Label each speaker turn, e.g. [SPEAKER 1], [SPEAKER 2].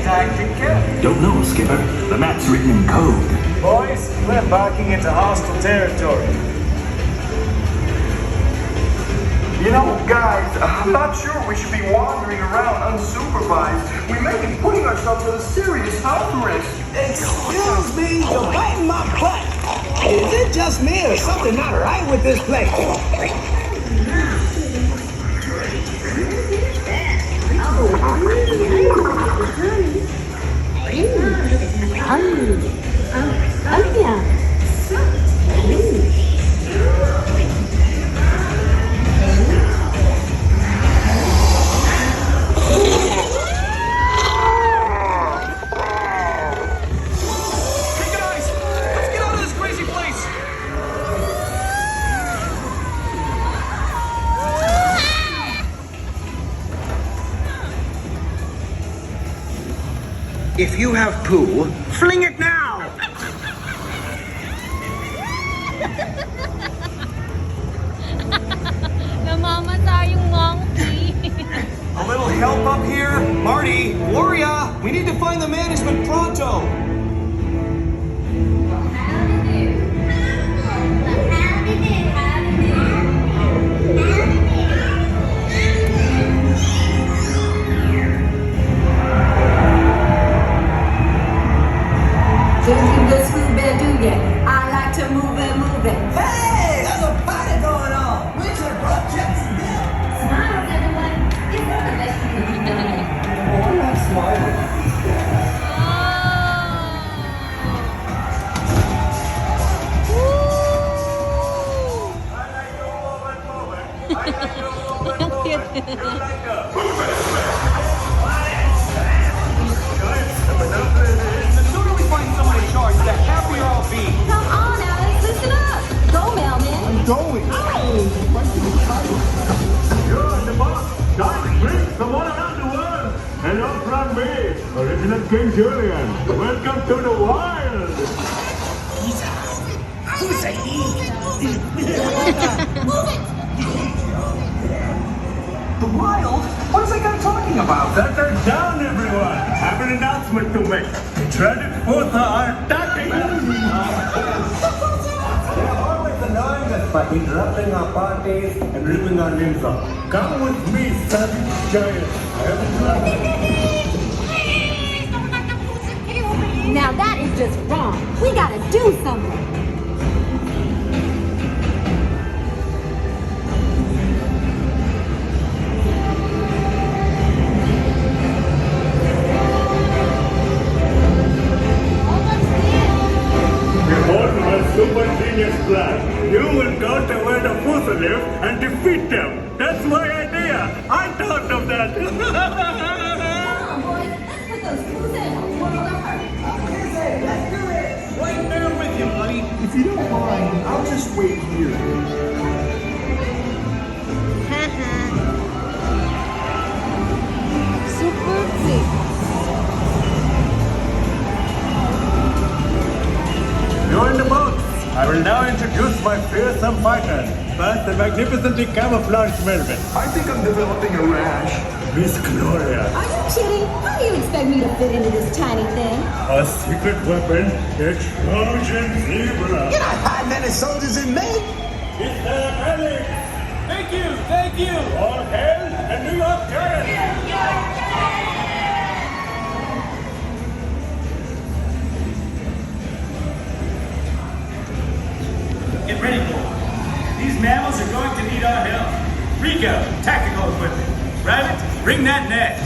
[SPEAKER 1] tactic, Captain?
[SPEAKER 2] Don't know, Skipper. The map's written in code.
[SPEAKER 1] Boys, we're embarking into hostile territory.
[SPEAKER 3] You know, guys, I'm not sure we should be wandering around unsupervised. We may be putting ourselves at a serious health risk.
[SPEAKER 4] Excuse me, you're biting my butt. Is it just me or something not right with this place? If you have poo, fling it now!
[SPEAKER 5] Namamata yung monkey.
[SPEAKER 4] A little help up here? Marty, Gloria, we need to find the management pronto!
[SPEAKER 6] I like to move it.
[SPEAKER 4] Hey, there's a party going on! We should have brought Jets and Bill!
[SPEAKER 6] Smiles, everyone. It's one of the best things.
[SPEAKER 4] Oh, I'm not smiling.
[SPEAKER 7] The sooner we find someone in charge, the happier I'll be.
[SPEAKER 6] Come on, Alex, listen up. Go, Melvin.
[SPEAKER 4] Going!
[SPEAKER 2] You're the boss. Guys, drinks from all around the world. Hello from me, original King Julian. Welcome to the wild.
[SPEAKER 4] Who's a he?
[SPEAKER 2] The wild? What is that guy talking about? Settle down, everyone. I have an announcement to make. The dreaded Fourth are attacking us. They're always annoying us by interrupting our parties and ripping our limbs off. Come with me, savage giant. I have a plan.
[SPEAKER 6] Now that is just wrong. We gotta do something.
[SPEAKER 2] Behold my super genius plan. You will go to where the Fourth live and defeat them. That's my idea. I thought of that.
[SPEAKER 6] Come on, boys. Let's put those fools in a world of hurt.
[SPEAKER 4] Let's do it!
[SPEAKER 7] Right there with you, buddy.
[SPEAKER 4] If you don't mind, I'll just wait here.
[SPEAKER 5] Super big.
[SPEAKER 2] You're in the boat. I will now introduce my fearsome fighters. First, the magnificently camouflaged Melvin.
[SPEAKER 3] I think I'm developing a rash.
[SPEAKER 2] Miss Gloria.
[SPEAKER 6] Are you kidding? How do you expect me to fit into this tiny thing?
[SPEAKER 2] A secret weapon, explosion zebra.
[SPEAKER 4] You're not hiding any soldiers in me!
[SPEAKER 2] It's Alex.
[SPEAKER 7] Thank you.
[SPEAKER 2] All hail and New York Giants.
[SPEAKER 1] Get ready, boys. These mammals are going to need our help. Rico, tactical equipment. Rabbit, bring that net.